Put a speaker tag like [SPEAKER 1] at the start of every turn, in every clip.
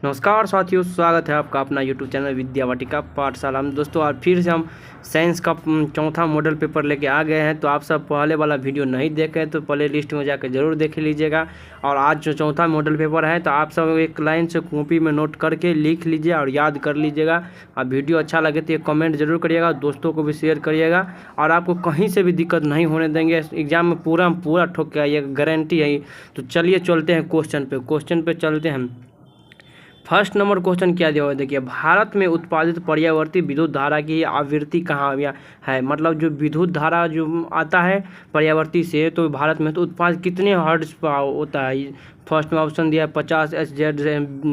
[SPEAKER 1] नमस्कार साथियों, स्वागत है आपका अपना यूट्यूब चैनल विद्या वाटिका पाठशाला में। दोस्तों आज फिर से हम साइंस का चौथा मॉडल पेपर लेके आ गए हैं। तो आप सब पहले वाला वीडियो नहीं देखे तो प्ले लिस्ट में जाकर ज़रूर देख लीजिएगा। और आज जो चौथा मॉडल पेपर है तो आप सब एक लाइन से कॉपी में नोट करके लिख लीजिए और याद कर लीजिएगा। और वीडियो अच्छा लगे तो एक कमेंट जरूर करिएगा, दोस्तों को भी शेयर करिएगा। और आपको कहीं से भी दिक्कत नहीं होने देंगे, एग्जाम में पूरा ठोक के आइएगा, गारंटी है। तो चलिए चलते हैं क्वेश्चन पे चलते हैं। फर्स्ट नंबर क्वेश्चन क्या दिया हुआ है, देखिए। भारत में उत्पादित पर्यावर्ती विद्युत धारा की आवृत्ति कहाँ है, मतलब जो विद्युत धारा जो आता है पर्यावर्ती से, तो भारत में तो उत्पाद कितने हर्ट्ज पर होता है। फर्स्ट में ऑप्शन दिया है 50 HZ,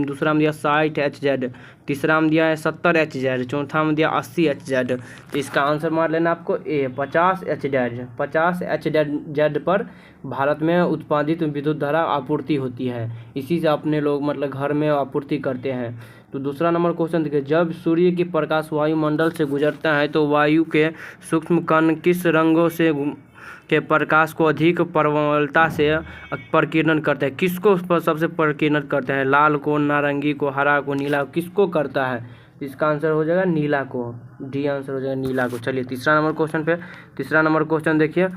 [SPEAKER 1] दूसरा में दिया 60 HZ, तीसरा में दिया है 70 HZ, चौथा में दिया 80 HZ। तो इसका आंसर मार लेना आपको ए 50 HZ पर भारत में उत्पादित विद्युत धारा आपूर्ति होती है। इसी से अपने लोग मतलब घर में आपूर्ति करते हैं। तो दूसरा नंबर क्वेश्चन देखिए, जब सूर्य की प्रकाश वायुमंडल से गुजरता है तो वायु के सूक्ष्म कण किस रंगों से के प्रकाश को अधिक प्रबलता से प्रकीर्णन करते हैं। किसको सबसे प्रकीर्णन करते हैं, लाल को, नारंगी को, हरा को, नीला को, किसको करता है। इसका आंसर हो जाएगा नीला को, डी आंसर हो जाएगा नीला को। चलिए तीसरा नंबर क्वेश्चन देखिए,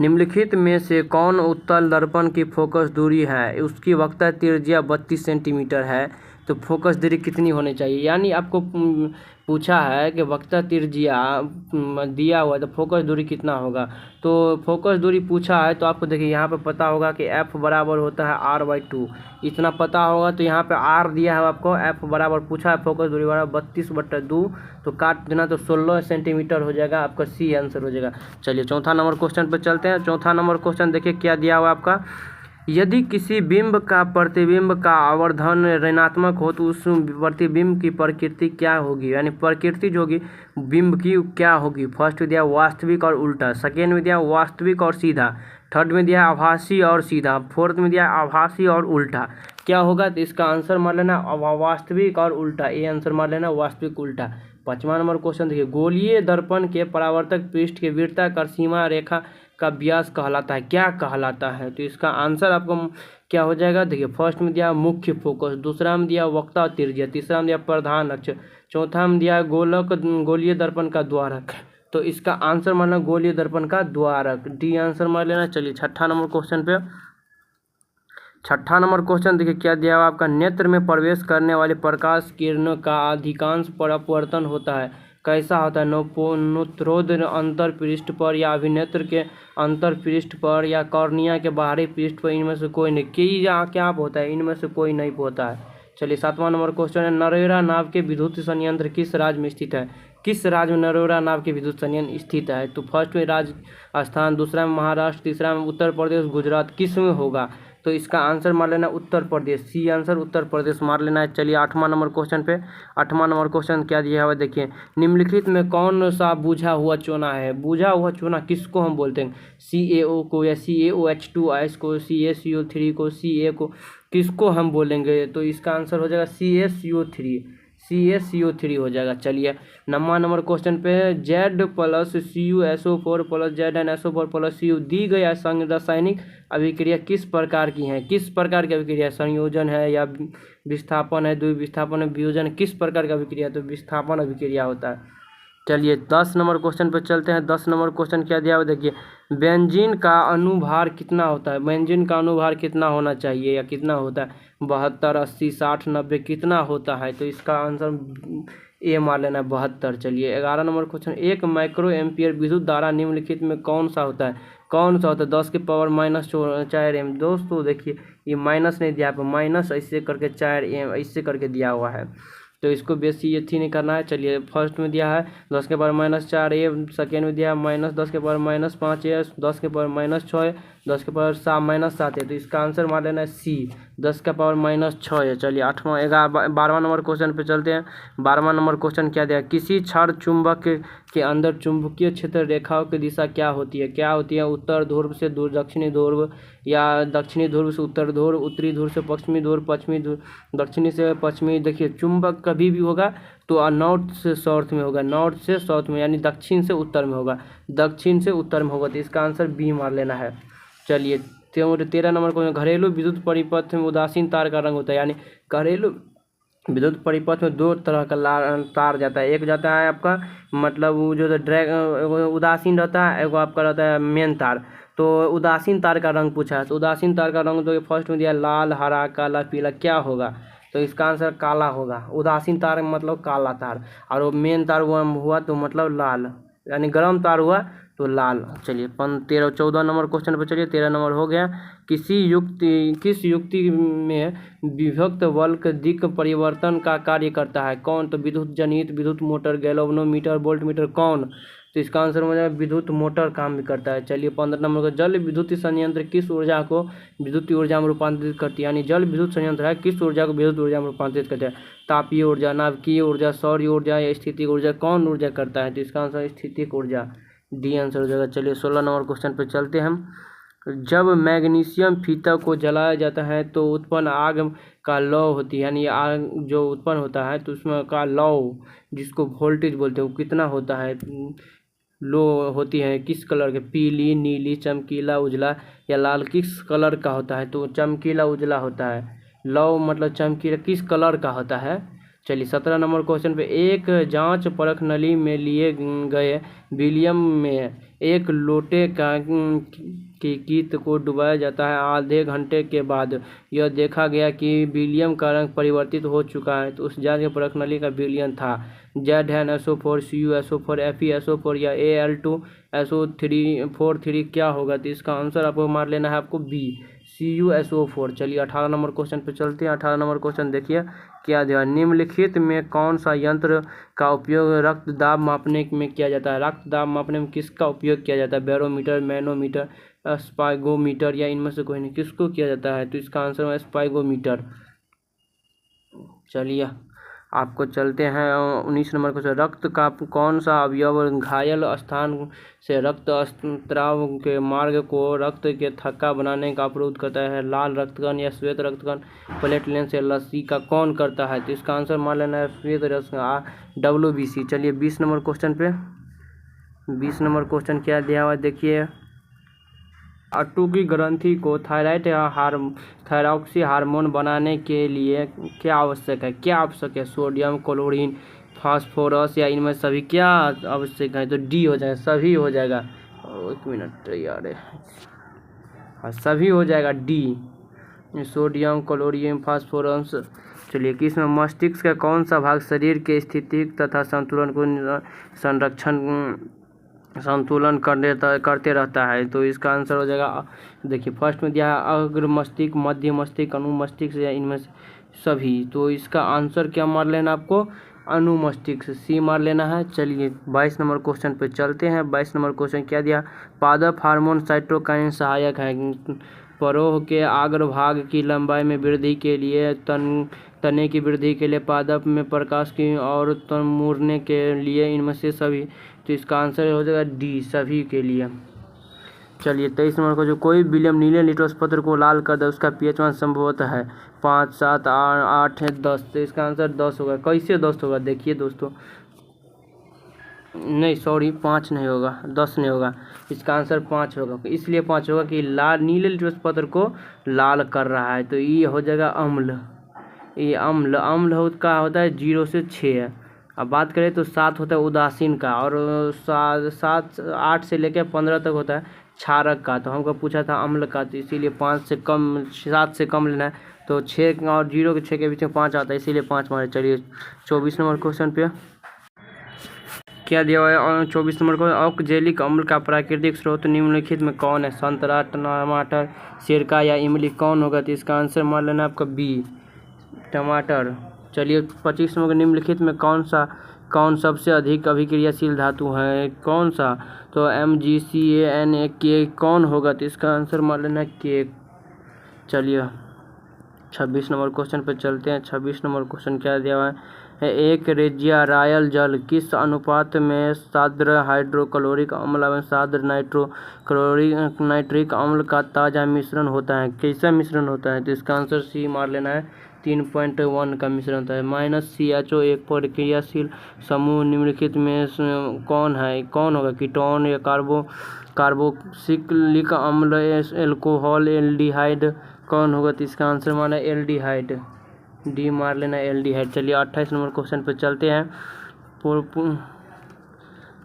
[SPEAKER 1] निम्नलिखित में से कौन उत्तल दर्पण की फोकस दूरी है, उसकी वक्रता त्रिज्या 32 सेंटीमीटर है। तो फोकस दूरी कितनी होनी चाहिए, यानी आपको पूछा है कि वक्रता त्रिज्या दिया हुआ है तो फोकस दूरी कितना होगा। तो फोकस दूरी पूछा है तो आपको देखिए यहाँ पे पता होगा कि F बराबर होता है R/2, इतना पता होगा। तो यहाँ पे R दिया है आपको, F बराबर पूछा है फोकस दूरी बराबर 32/2, तो काट देना तो 16 सेंटीमीटर हो जाएगा, आपका सी आंसर हो जाएगा। चलिए चौथा नंबर क्वेश्चन पर चलते हैं। चौथा नंबर क्वेश्चन देखिए क्या दिया हुआ आपका, यदि किसी बिंब का प्रतिबिंब का आवर्धन ऋणात्मक हो तो उस प्रतिबिंब की प्रकृति क्या होगी, यानी प्रकृति जो होगी बिंब की क्या होगी। फर्स्ट में दिया वास्तविक और उल्टा, सेकेंड में दिया वास्तविक और सीधा, थर्ड में दिया आभासी और सीधा, फोर्थ में दिया आभासी और उल्टा। क्या होगा, तो इसका आंसर मान लेना वास्तविक और उल्टा, ये आंसर मान लेना वास्तविक उल्टा। पाँचवा नंबर क्वेश्चन देखिए, गोलीय दर्पण के परावर्तक पृष्ठ के वृत्ताकार सीमा रेखा का व्यास कहलाता है, क्या कहलाता है। तो इसका आंसर आपको क्या हो जाएगा, देखिए। फर्स्ट में दिया मुख्य फोकस, दूसरा में दिया वक्ता त्रिज्या, तीसरा में दिया प्रधान अक्ष, चौथा में दिया गोलीय दर्पण का द्वारक। तो इसका आंसर मानना गोलीय दर्पण का द्वारक, डी आंसर मान लेना। चलिए छठा नंबर क्वेश्चन देखिए क्या दिया हुआ आपका, नेत्र में प्रवेश करने वाले प्रकाश किरणों का अधिकांश अपवर्तन होता है, कैसा होता है। नोत्रोद अंतर पृष्ठ पर या अभिनेत्र के अंतर पृष्ठ पर या कॉर्निया के बाहरी पृष्ठ पर, इनमें से कोई नहीं। क्या होता है, इनमें से कोई नहीं होता है। चलिए सातवां नंबर क्वेश्चन है, नरोरा नाव के विद्युत संयंत्र किस राज्य में स्थित है, किस राज्य में नरोरा नाव के विद्युत संयंत्र स्थित है। तो फर्स्ट में राजस्थान, दूसरा में महाराष्ट्र, तीसरा में उत्तर प्रदेश, गुजरात, किस में होगा। तो इसका आंसर मार लेना उत्तर प्रदेश, सी आंसर उत्तर प्रदेश मार लेना है। चलिए आठवां नंबर क्वेश्चन क्या दिया हुआ देखिए, निम्नलिखित में कौन सा बुझा हुआ चूना है। बुझा हुआ चूना किसको हम बोलते हैं, CaO को या CaOH2 को, CaCO3 को, Ca को, किसको हम बोलेंगे। तो इसका आंसर हो जाएगा CaCO3 हो जाएगा। चलिए नंबर क्वेश्चन पे, Z + CuSO4 + ZnSO4 + Cu दी गई रासायनिक अभिक्रिया किस प्रकार की है, किस प्रकार की अभिक्रिया, संयोजन है या विस्थापन है, द्विविस्थापन है, वियोजन, किस प्रकार का अभिक्रिया। तो विस्थापन अभिक्रिया होता है। चलिए 10 नंबर क्वेश्चन पर चलते हैं। 10 नंबर क्वेश्चन क्या दिया हुआ देखिए, बेंजीन का अनुभार कितना होता है, बेंजीन का अनुभार कितना होना चाहिए या कितना होता है, 72, 80, 60, 90, कितना होता है। तो इसका आंसर ए मान लेना 72। चलिए 11 नंबर क्वेश्चन, 1 माइक्रो एम्पियर विद्युत धारा निम्नलिखित में कौन सा होता है, 10 की पावर -4 दोस्तों देखिए ये माइनस नहीं दिया, माइनस ऐसे करके 4 ऐसे करके दिया हुआ है, तो इसको बेसी ये थी नहीं करना है। चलिए फर्स्ट में दिया है 10 के पावर -4 सेकेंड में दिया है -10 के पावर -5 10 के पावर -6 10 के पावर -7 है। तो इसका आंसर मान लेना है सी, 10 का पावर -6 है। चलिए 12वां नंबर क्वेश्चन पे चलते हैं। 12वां नंबर क्वेश्चन क्या दिया, किसी क्षण चुंबक के अंदर चुंबकीय क्षेत्र रेखाओं की दिशा क्या होती है, उत्तर ध्रुव से दक्षिणी ध्रुव या दक्षिणी ध्रुव से उत्तर ध्रुव, उत्तरी ध्रुव से पश्चिमी ध्रुव, पश्चिमी ध्रुव दक्षिणी से पश्चिमी। देखिए चुंबक कभी भी होगा तो नॉर्थ से साउथ में होगा, नॉर्थ से साउथ में, यानी दक्षिण से उत्तर में होगा, तो इसका आंसर बी मार लेना है। चलिए तो 13 नंबर को घरेलू विद्युत परिपथ में उदासीन तार का रंग होता है, यानी घरेलू विद्युत परिपथ में दो तरह का तार जाता है। एक जाता है आपका मतलब वो जो उदासीन रहता है, एगो आपका रहता है मेन तार। तो उदासीन तार का रंग पूछा है, तो उदासीन तार का रंग तो फर्स्ट में दिया लाल, हरा, काला, पीला, क्या होगा? तो इसका आंसर काला होगा। उदासीन तार मतलब काला तार, और वो मेन तार हुआ तो मतलब लाल, यानी गर्म तार हुआ तो लाल। चलिए 14 नंबर क्वेश्चन पे चलिए। 13 नंबर हो गया। किस युक्ति में विभक्त वल्क दिक् परिवर्तन का कार्य करता है? कौन? तो विद्युत जनित, विद्युत मोटर, गैल्वेनोमीटर, वोल्टमीटर, कौन? तो इसका आंसर हो जाएगा विद्युत मोटर काम भी करता है। चलिए 15 नंबर का जल विद्युत संयंत्र किस ऊर्जा को विद्युत ऊर्जा में रूपांतरित करती है? यानी जल विद्युत संयंत्र है, किस ऊर्जा को विद्युत ऊर्जा में रूपांतरित करता है? तापीय ऊर्जा, नाभिकीय ऊर्जा, सौर ऊर्जा या स्थितिक ऊर्जा, कौन ऊर्जा करता है? तो इसका आंसर स्थितिक ऊर्जा, डी आंसर हो जाएगा। चलिए 16 नंबर क्वेश्चन पे चलते हैं हम। जब मैग्नीशियम फीता को जलाया जाता है तो उत्पन्न आग का लौ होती है, यानी आग जो उत्पन्न होता है तो उसमें का लौ जिसको वोल्टेज बोलते हैं वो कितना होता है? लो होती है किस कलर के? पीली, नीली, चमकीला, उजला या लाल, किस कलर का होता है? तो चमकीला उजला होता है। लौ मतलब चमकीला किस कलर का होता है? चलिए 17 नंबर क्वेश्चन पे। एक जांच परख नली में लिए गए विलियम में एक लोटे का कीट को डुबाया जाता है। आधे घंटे के बाद यह देखा गया कि विलियम का रंग परिवर्तित हो चुका है। तो उस जांच के परख नली का विलियम था ZnSO4, CuSO4, FeSO4 या Al2SO43, क्या होगा? तो इसका आंसर आपको मार लेना है, आपको बी CuSO4। चलिए 18 नंबर क्वेश्चन पे चलते हैं। 18 नंबर क्वेश्चन देखिए क्या दिया। निम्नलिखित में कौन सा यंत्र का उपयोग रक्त दाब मापने में किया जाता है? रक्त दाब मापने में किसका उपयोग किया जाता है? बैरोमीटर, मैनोमीटर, स्पाइगोमीटर या इनमें से कोई नहीं, किसको किया जाता है? तो इसका आंसर है स्पाइगोमीटर। चलिए आपको चलते हैं 19 नंबर क्वेश्चन। रक्त का कौन सा अवयव घायल स्थान से रक्त स्राव के मार्ग को रक्त के थक्का बनाने का अवरोध करता है? लाल रक्तकण या श्वेत रक्तकण, प्लेटलेट्स या लसी का कौन करता है? तो इसका आंसर मान लेना है श्वेत रक्तकण, WBC। चलिए 20 नंबर क्वेश्चन पे। 20 नंबर क्वेश्चन क्या दिया हुआ देखिए। अट्टुकी ग्रंथि को थायराइड या थायरॉक्सी हार्मोन बनाने के लिए क्या आवश्यक है? क्या आवश्यक है? सोडियम, क्लोरीन, फास्फोरस या इनमें सभी, क्या आवश्यक है? तो डी हो जाएगा, सभी हो जाएगा। 1 मिनट यार, हाँ सभी हो जाएगा, डी सोडियम, क्लोरीन, फास्फोरस। चलिए किस में मस्तिष्क का कौन सा भाग शरीर के स्थिति तथा संतुलन को संतुलन करते रहता है? तो इसका आंसर हो जाएगा, देखिए फर्स्ट में दिया है अग्र मस्तिष्क, मध्य मस्तिष्क, अनुमस्तिष्क या इनमें सभी। तो इसका आंसर क्या मार लेना आपको? अनुमस्तिष्क, सी मार लेना है। चलिए 22 नंबर क्वेश्चन पे चलते हैं। 22 नंबर क्वेश्चन क्या दिया। पादप हार्मोन साइटोकाइन सहायक है परोह के अग्रभाग की लंबाई में वृद्धि के लिए, तने की वृद्धि के लिए, पादप में प्रकाश की और तन मुड़ने के लिए, इनमें से सभी। तो इसका आंसर हो जाएगा डी, सभी के लिए। चलिए 23 नंबर को, जो कोई विलियम नीले लिटोस पत्र को लाल कर दे उसका pH मान संभवतः है 5, 7, 8 है 10। तो इसका आंसर 10 होगा। कैसे 10 होगा देखिए दोस्तों, नहीं सॉरी 5 नहीं होगा, 10 नहीं होगा, इसका आंसर 5 होगा। इसलिए 5 होगा कि लाल नीले लिटोस पत्र को लाल कर रहा है। तो ये हो जाएगा अम्ल। ये अम्ल का होता है 0 से 6। अब बात करें तो 7 होता है उदासीन का, और 8 से लेकर 15 तक होता है क्षारक का। तो हमको पूछा था अम्ल का, तो इसीलिए 5 से कम, 7 से कम लेना है। तो 6 और 0 के 6 के बीच में 5 आता है, इसीलिए 5 मारे। चलिए 24 नंबर क्वेश्चन पे क्या दिया हुआ है। 24 नंबर को, ऑक्जेलिक अम्ल का प्राकृतिक स्रोत निम्नलिखित में कौन है? संतरा, टमाटर, सिरका या इमली, कौन होगा? तो इसका आंसर मान लेना आपका बी, टमाटर। चलिए 25 नंबर, निम्नलिखित में कौन सबसे अधिक अभिक्रियाशील धातु है? कौन सा? तो MgCaNa कौन होगा? तो इसका आंसर मान लेना के। चलिए 26 नंबर क्वेश्चन पर चलते हैं। 26 नंबर क्वेश्चन क्या दिया हुआ है। एक रेजिया रायल जल किस अनुपात में साद्र हाइड्रोक्लोरिक अम्ल एवं साद्र नाइट्रिक अम्ल का ताज़ा मिश्रण होता है? कैसा मिश्रण होता है? तो इसका आंसर सी मार लेना है 3.1 का मिश्रण होता है। -CHO एक प्रक्रियाशील समूह निम्नलिखित में कौन है, कौन होगा, कीटोन या कार्बोक्सिलिक अम्ल, एल्कोहल, एल्डिहाइड, कौन होगा? तो इसका आंसर माना एल्डिहाइड, डी मार लेना एल्डिहाइड। चलिए 28 नंबर क्वेश्चन पे चलते हैं।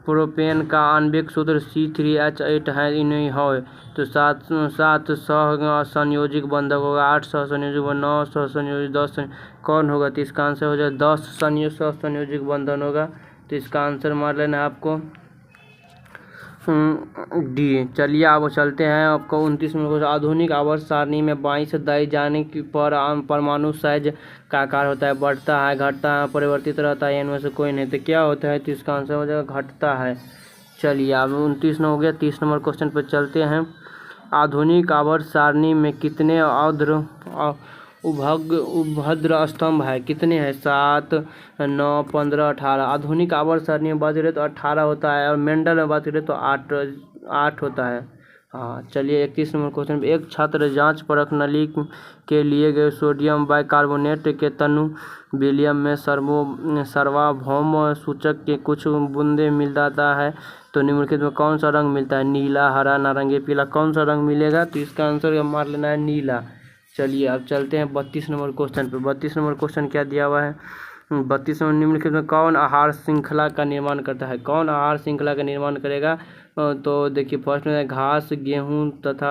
[SPEAKER 1] प्रोपेन का आणविक सूत्र C3H8 है, इन्हीं है। तो 7 सहसंयोजक बंधक होगा, 8 सहसंयोजक, 9 सहसंयोजक, 10 कौन होगा? तो इसका आंसर हो जाए 10 सहसंयोजक बंधन होगा। तो इसका आंसर मार लेना आपको डी। चलिए अब चलते हैं आपको 29 नंबर। आधुनिक आवर्त सारणी में 22 दाई जाने पर परमाणु साइज का आकार होता है, बढ़ता है, घटता है, परिवर्तित रहता है, इनमें से कोई नहीं। तो क्या होता है? तो इसका आंसर हो जाएगा घटता है। चलिए अब 29 हो गया। 30 नंबर क्वेश्चन पर चलते हैं। आधुनिक आवर्त सारणी में कितने उभद्र स्तंभ है? कितने हैं? 7, 9, 15, 18। आधुनिक आवर्त सारणी में बात करें तो 18 होता है, और मेंडल में बात करें तो 8 होता है। हाँ चलिए 31 नंबर क्वेश्चन। एक छात्र जांच परख नली के लिए गए सोडियम बाइकार्बोनेट के तनु विलियम में सार्वभौम सूचक के कुछ बूंदे मिल जाता है, तो निम्नलिखित में कौन सा रंग मिलता है? नीला, हरा, नारंगी, पीला, कौन सा रंग मिलेगा? तो इसका आंसर मार लेना है नीला। चलिए अब चलते हैं 32 नंबर क्वेश्चन पे। 32 नंबर क्वेश्चन क्या दिया हुआ है? 32 नंबर, निम्नलिखित में कौन आहार श्रृंखला का निर्माण करता है? कौन आहार श्रृंखला का निर्माण करेगा? तो देखिए फर्स्ट में घास, गेहूं तथा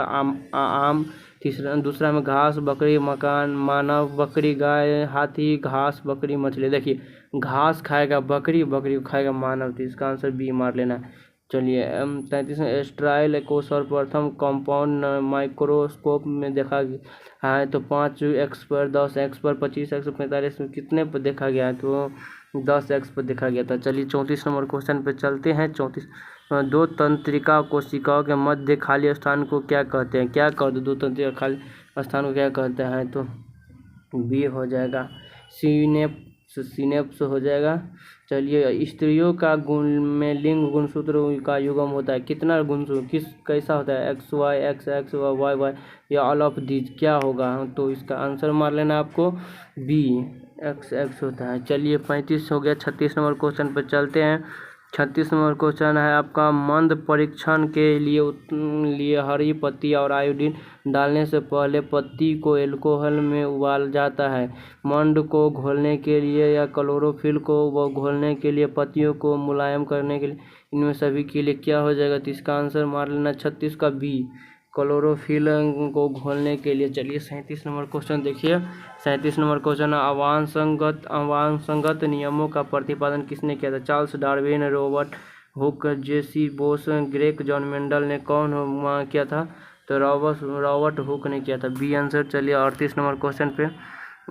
[SPEAKER 1] आम। दूसरा में घास, बकरी, मकान, मानव, बकरी, गाय, हाथी, घास, बकरी, मछली। देखिए घास खाएगा बकरी, बकरी खाएगा मानव। तो इसका आंसर बी मार लेना है। चलिए 33 में एस्ट्राइल को सर्वप्रथम कंपाउंड माइक्रोस्कोप में देखा गया है, तो 5x पर, 10x पर, 25x पर, 45 में कितने पर देखा गया है? तो 10x पर देखा गया था। चलिए 34 नंबर क्वेश्चन पे चलते हैं। 34 दो तंत्रिका कोशिकाओं के मध्य खाली स्थान को क्या कहते हैं? क्या कहते? दो तंत्रिका खाली स्थान को क्या कहते हैं? तो बी हो जाएगा सिनेप्स हो जाएगा। चलिए स्त्रियों का में लिंग गुणसूत्र का युग्म होता है, कितना गुणसूत्र, कैसा होता है? XY, XX, YY या ऑल ऑफ दीज, क्या होगा? तो इसका आंसर मार लेना आपको बी, XX होता है। चलिए 35 हो गया। 36 नंबर क्वेश्चन पर चलते हैं। 36 नंबर क्वेश्चन है आपका, मंद परीक्षण के लिए हरी पत्ती और आयोडीन डालने से पहले पत्ती को एल्कोहल में उबाला जाता है। मंड को घोलने के लिए या क्लोरोफिल को घोलने के लिए, पत्तियों को मुलायम करने के लिए, इनमें सभी के लिए क्या हो जाएगा? तो इसका आंसर मार लेना 36 का बी, क्लोरोफिल को घोलने के लिए। चलिए 37 नंबर क्वेश्चन देखिए। 37 नंबर क्वेश्चन, अवांछित नियमों का प्रतिपादन किसने किया था? चार्ल्स डार्विन, रॉबर्ट हुक, जेसी बोस, ग्रेग जॉन मेंडल ने कौन किया था? तो रॉबर्ट हुक ने किया था, बी आंसर। चलिए 38 नंबर क्वेश्चन पे।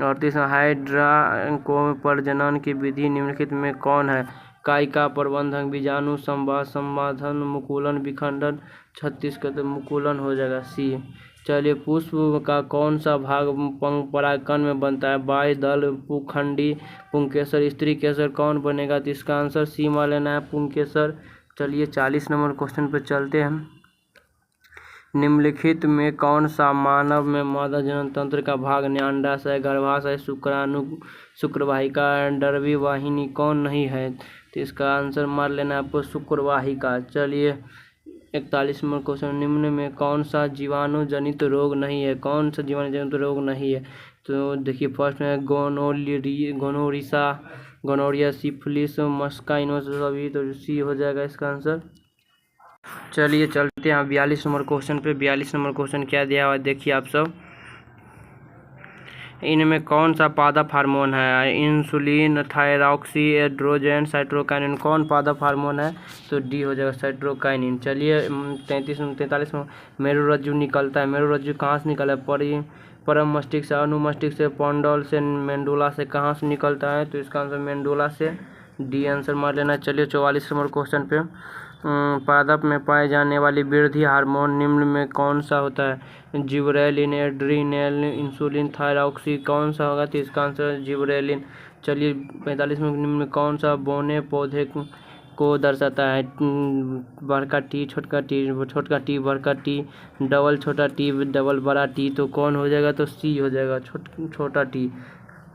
[SPEAKER 1] 38 हाइड्रा को प्रजनन की विधि निम्नलिखित में कौन है? कायिका प्रबंधन, बीजाणु संवर्धन, मुकुलन, विखंडन। 36 का तो मुकुलन हो जाएगा, सी। चलिए पुष्प का कौन सा भाग परागकण में बनता है? बाह्य दल, पुंखंडी, पुंकेसर, स्त्री केसर, कौन बनेगा? तो इसका आंसर सी मार लेना है, पुंकेसर। चलिए 40 नंबर क्वेश्चन पर चलते हैं। निम्नलिखित में कौन सा मानव में मादा जनन तंत्र का भाग अंडाशय, गर्भाशय, शुक्राणु, शुक्रवाहिका, डर्वी वाहिनी कौन नहीं है? तो इसका आंसर मार लेना आपको शुक्रवाहिका। चलिए 41 नंबर क्वेश्चन, निम्न में कौन सा जीवाणु जनित रोग नहीं है? कौन सा जीवाणु जनित रोग नहीं है? तो देखिए फर्स्ट में गोनोरिया, सिफिलिस, मस्का, इनमें से सभी, तो सी हो जाएगा इसका आंसर। चलिए चलते हैं 42 नंबर क्वेश्चन पे। 42 नंबर क्वेश्चन क्या दिया हुआ है देखिए आप सब। इनमें कौन सा पादप हार्मोन है? इंसुलिन, थायरॉक्सी, एड्रोजन, साइटोकाइनिन, कौन पादप हार्मोन है? तो डी हो जाएगा साइटोकाइनिन। चलिए 43 में मेरुरज्जु निकलता है। मेरुरज्जु कहाँ से निकला है? परम मस्तिष्क से, अनुमस्तिष्क से, पोंडल से, मेंडुला से, कहाँ से निकलता है? तो इसका आंसर मेंडुला से, डी आंसर मार लेना। चलिए 44 नंबर क्वेश्चन पे। पादप में पाए जाने वाली वृद्धि हार्मोन निम्न में कौन सा होता है? जिबरेलिन, एड्रीनल, इंसुलिन, थायरॉक्सी, कौन सा होगा? तो इसका आंसर जिबरेलिन। चलिए 45 में निम्न में कौन सा बौने पौधे को दर्शाता है? बड़का टी, छोटका टी, छोटका टी, बड़का टी, डबल छोटा टी, डबल बड़ा टी, तो कौन हो जाएगा? तो सी हो जाएगा छोटा टी।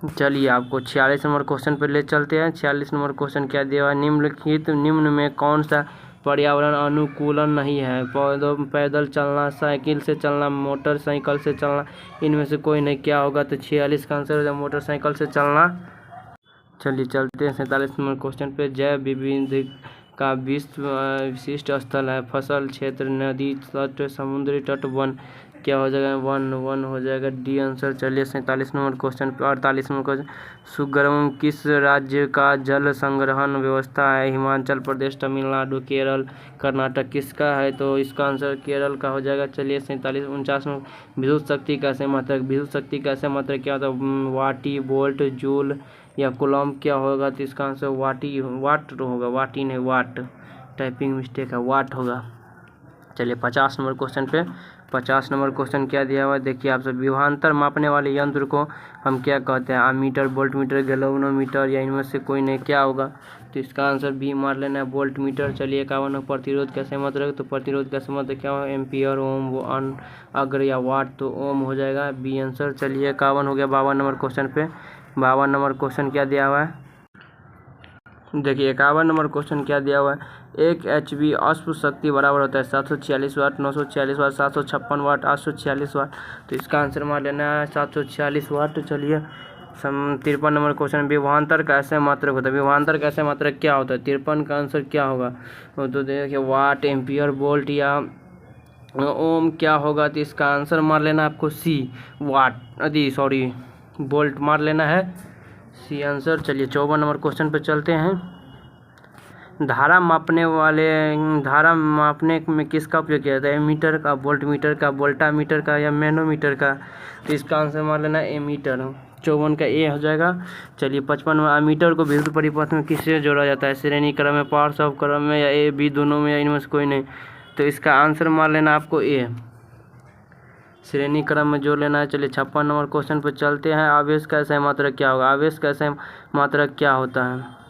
[SPEAKER 1] चलिए आपको 46 नंबर क्वेश्चन पर ले चलते हैं। 46 नंबर क्वेश्चन क्या दिया हुआ है, निम्नलिखित निम्न में कौन सा पर्यावरण अनुकूलन नहीं है। पैदल चलना, साइकिल से चलना, मोटरसाइकिल से चलना, इनमें से कोई नहीं। क्या होगा, तो 46 का आंसर हो जाए मोटरसाइकिल से चलना। चलिए चलते हैं 47 नंबर क्वेश्चन पे। जैव विविधता का विशिष्ट स्थल है। फसल क्षेत्र, नदी तट, समुद्री तट, वन। क्या हो जाएगा, वन हो जाएगा, डी आंसर। चलिए 47 नंबर क्वेश्चन पे। 48 नंबर क्वेश्चन, सुगरम किस राज्य का जल संग्रहण व्यवस्था है। हिमाचल प्रदेश, तमिलनाडु, केरल, कर्नाटक। किसका है, तो इसका आंसर केरल का हो जाएगा। चलिए 47 49 में, विद्युत शक्ति कैसे मात्रक। विद्युत शक्ति कैसे मात्रक क्या होता है, वाटी, वोल्ट, जूल या कूलम। क्या होगा, तो इसका आंसर वाट होगा, वाटी नहीं, वाट। टाइपिंग मिस्टेक है, वाट होगा। चलिए 50 नंबर क्वेश्चन पे। 50 नंबर क्वेश्चन क्या दिया हुआ है, देखिए आप सब। विभवांतर मापने वाले यंत्र को हम क्या कहते हैं, आमीटर, वोल्टमीटर, गैल्वेनोमीटर, या इनमें से कोई नहीं। क्या होगा, तो इसका आंसर बी मार लेना है, वोल्टमीटर। चलिए 51। प्रतिरोध कैसे मात्रक, तो प्रतिरोध कैसे मात्रक क्या होगा, एम्पियर, ओम, अग्र या वाट, तो ओम हो जाएगा, बी आंसर। चलिए 51 हो गया। 52 नंबर क्वेश्चन पे। 52 नंबर क्वेश्चन क्या दिया हुआ है, देखिए 51 नंबर क्वेश्चन क्या दिया हुआ है। 1 HV अश्व शक्ति बराबर होता है 746 वाट, 946 वाट, 756 वाट, 846 वाट। तो इसका आंसर मान लेना है 746 वाट। चलिए 53 नंबर क्वेश्चन, विभवांतर कैसे मात्रक होता है। विभवांतर कैसे मात्रक क्या होता है, 53 का आंसर क्या होगा, तो देखिए वाट, एम्पियर, वोल्ट या ओम। क्या होगा, तो इसका आंसर मार लेना आपको सी, वाट, वोल्ट मार लेना है, सी आंसर। चलिए 54 नंबर क्वेश्चन पर चलते हैं। धारा मापने में किसका उपयोग किया जाता है, एमीटर का, वोल्टमीटर का, वोल्टामीटर का, या मैनोमीटर का। तो इसका आंसर मान लेना एमीटर। 54 का ए हो जाएगा। चलिए 55 में, एमीटर को विद्युत परिपथ में किससे जोड़ा जाता है, श्रेणी क्रम में, पार्ट्स ऑफ क्रम में, या ए बी दोनों में, या इनमें से कोई नहीं। तो इसका आंसर मान लेना आपको ए, श्रेणी क्रम में जोड़ लेना है। चलिए 56 नंबर क्वेश्चन पर चलते हैं। आवेश कैसे मात्रक क्या होगा, आवेश कैसे मात्रक क्या होता है,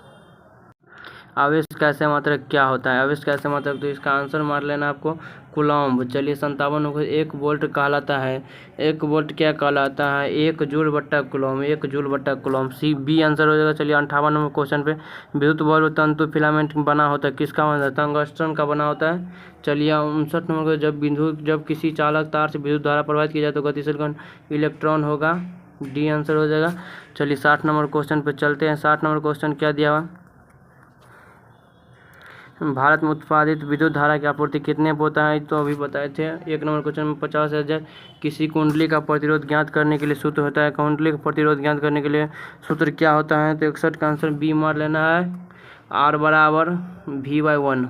[SPEAKER 1] आवेश कैसे मात्रक क्या होता है, आवेश कैसे मात्रक, तो इसका आंसर मार लेना आपको कूलम्ब। चलिए 57 को, 1 वोल्ट कहलाता है, 1 वोल्ट क्या कहलाता है, 1 जूल बट्टा कूलम्ब, 1 जूल बट्टा कूलम्ब, सी बी आंसर हो जाएगा। चलिए 58 नंबर क्वेश्चन पे, विद्युत बल्ब तंतु फिलामेंट बना होता है, किसका बना होता है, टंगस्टन का बना होता है। चलिए 59 नंबर को, जब किसी चालक तार से विद्युत धारा प्रवाहित की जाए तो गतिशील कण इलेक्ट्रॉन होगा, डी आंसर हो जाएगा। चलिए 60 नंबर क्वेश्चन पे चलते हैं। 60 नंबर क्वेश्चन क्या दिया हुआ, भारत में उत्पादित विद्युत धारा की आपूर्ति कितने पे होता है, तो अभी बताए थे। 1 नंबर क्वेश्चन में 50,000। किसी कुंडली का प्रतिरोध ज्ञात करने के लिए सूत्र होता है, कुंडली का प्रतिरोध ज्ञात करने के लिए सूत्र क्या होता है, तो 61 का आंसर बी मार लेना है, R बराबर V/1।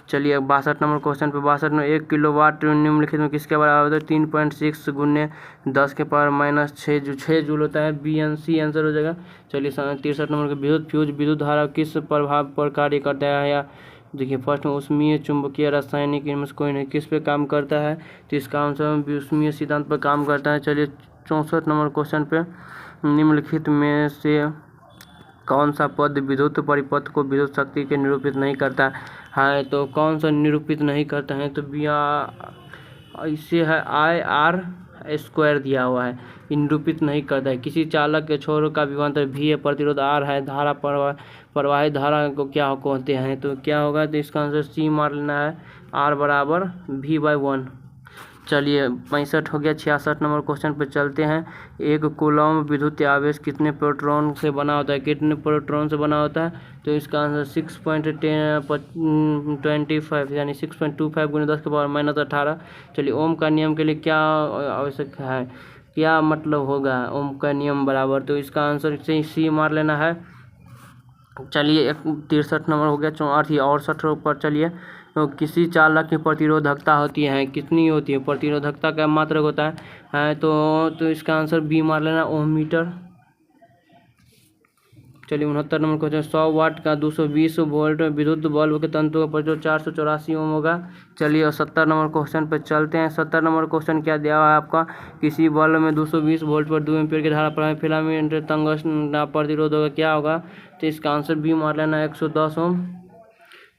[SPEAKER 1] चलिए 62 नंबर क्वेश्चन पे। 62 में 1 किलोवाट निम्नलिखित में किसके बराबर होता है, 3.6 गुने 10 के पावर माइनस 6 जूल होता है, बी एन सी आंसर हो जाएगा। चलिए 63 नंबर के, विद्युत फ्यूज विद्युत धारा किस प्रभाव पर कार्य करता है, या देखिए फर्स्ट में ऊष्मीय, चुंबकीय, रासायनिक, इनमें से कोई नहीं। किस पे काम करता है, तो इसका आंसर ऊष्मीय सिद्धांत पर काम करता है। चलिए 64 नंबर क्वेश्चन पे, निम्नलिखित में से कौन सा पद विद्युत परिपथ को विद्युत शक्ति के निरूपित नहीं करता है, तो कौन सा निरूपित नहीं करता है, तो बी इसे है IR² दिया हुआ है, निरूपित नहीं करता है। किसी चालक के छोर का विभवांतर V है, प्रतिरोध R है, धारा प्रवाहित धारा को क्या कहते हैं, तो क्या होगा, तो इसका आंसर सी मार लेना है, R बराबर V/1। चलिए 65 हो गया। 66 नंबर क्वेश्चन पर चलते हैं। 1 कूलम्ब विद्युत आवेश कितने प्रोटॉन से बना होता है, कितने प्रोटॉन से बना होता है, तो इसका आंसर 6.25 यानी 6.25 गुने 10 के पावर माइनस 18। चलिए ओम का नियम के लिए क्या आवश्यक है, क्या मतलब होगा ओम का नियम बराबर, तो इसका आंसर सी मार लेना है। चलिए 63 नंबर हो गया। 64 पर चलिए, तो किसी चालक की प्रतिरोधकता होती है, कितनी होती है, प्रतिरोधकता का मात्रक होता है, तो इसका आंसर बी मार लेना, ओम मीटर। चलिए 69 नंबर क्वेश्चन, 100 वाट का 220 वोल्ट विद्युत बल्ब के तंतु का प्रतिरोध 484 ओम होगा। चलिए 70 नंबर क्वेश्चन पर चलते हैं। 70 नंबर क्वेश्चन क्या दिया हुआ है आपका, किसी बल्ब में 220 वोल्ट पर 2 एम्पीयर की धारा प्रवाहित, फिलामेंट टंगस्टन का प्रतिरोध होगा, क्या होगा, तो इसका आंसर बी मार लेना 110 ओम।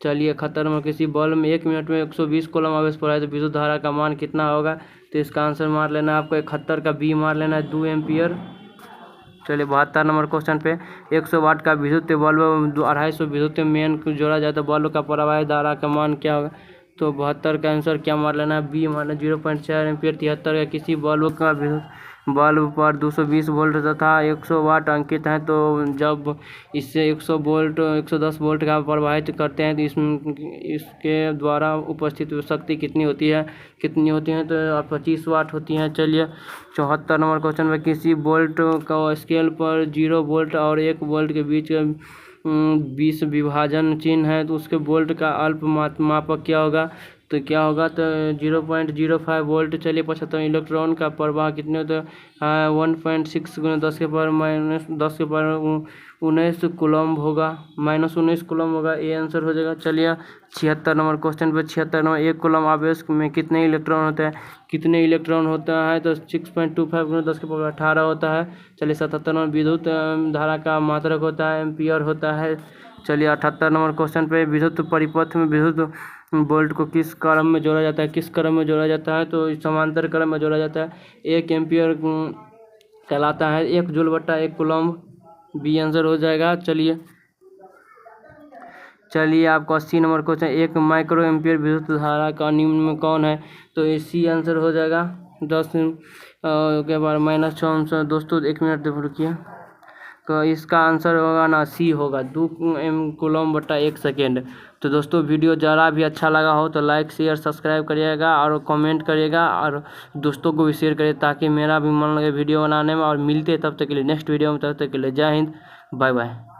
[SPEAKER 1] चलिए 71 नंबर, किसी बल्ब में 1 मिनट में 120 कूलम्ब आवेश पड़ा है तो विद्युत धारा का मान कितना होगा, तो इसका आंसर मार लेना आपको 71 का बी मार लेना है, 2 एम्पीयर। चलिए 72 नंबर क्वेश्चन पे 100 वाट का विद्युत बल्ब 250 विद्युत मेन को जोड़ा जाए तो बल्ब का प्रवाह धारा का मान क्या होगा। तो 72 का आंसर क्या मान लेना है, बी माना 0.4 एम्पियर। 73 का किसी बल्ब का बल्ब पर 220 वोल्ट तथा 100 वाट अंकित है, तो जब इससे 100 वोल्ट 110 वोल्ट का प्रवाहित करते हैं तो इसके द्वारा उपस्थित शक्ति कितनी होती है तो 25 वाट होती है। चलिए 74 नंबर क्वेश्चन में किसी वोल्ट का स्केल पर 0 वोल्ट और 1 वोल्ट के बीच 20 विभाजन चिन्ह है, तो उसके वोल्ट का अल्प मापक क्या होगा। तो 0.05 वोल्ट। चलिए 75 इलेक्ट्रॉन का प्रवाह कितने होते हैं 1.6 × 10 के पावर -19 कूलम्ब होगा, -19 कूलम्ब होगा, ये आंसर हो जाएगा। चलिए 76 नंबर क्वेश्चन पे 76 नंबर 1 कूलम्ब आवेश में कितने इलेक्ट्रॉन होते हैं तो 6.25 × 10 के पावर 18 होता है। चलिए 77 नंबर विद्युत धारा का मात्रक होता है एम्पियर होता है। चलिए 78 नंबर क्वेश्चन पे विद्युत परिपथ में विद्युत वोल्ट को किस क्रम में जोड़ा जाता है तो समांतर क्रम में जोड़ा जाता है। 1 एम्पियर कहलाता है 1 जूल बट्टा 1 कूलम्ब, बी आंसर हो जाएगा। चलिए आपको 80 नंबर क्वेश्चन 1 माइक्रो एम्पियर विद्युत धारा का निम्न में कौन है, तो ये सी आंसर हो जाएगा। 10 के बाद -6 दोस्तों 1 मिनट रुकिए, तो इसका आंसर होगा ना सी होगा 2 कूलम्ब बट्टा 1 सेकेंड। तो दोस्तों वीडियो ज़रा भी अच्छा लगा हो तो लाइक शेयर सब्सक्राइब करिएगा और कमेंट करिएगा और दोस्तों को भी शेयर करिए ताकि मेरा भी मन लगे वीडियो बनाने में। और मिलते तब तक के लिए नेक्स्ट वीडियो में, तब तक के लिए जय हिंद, बाय बाय।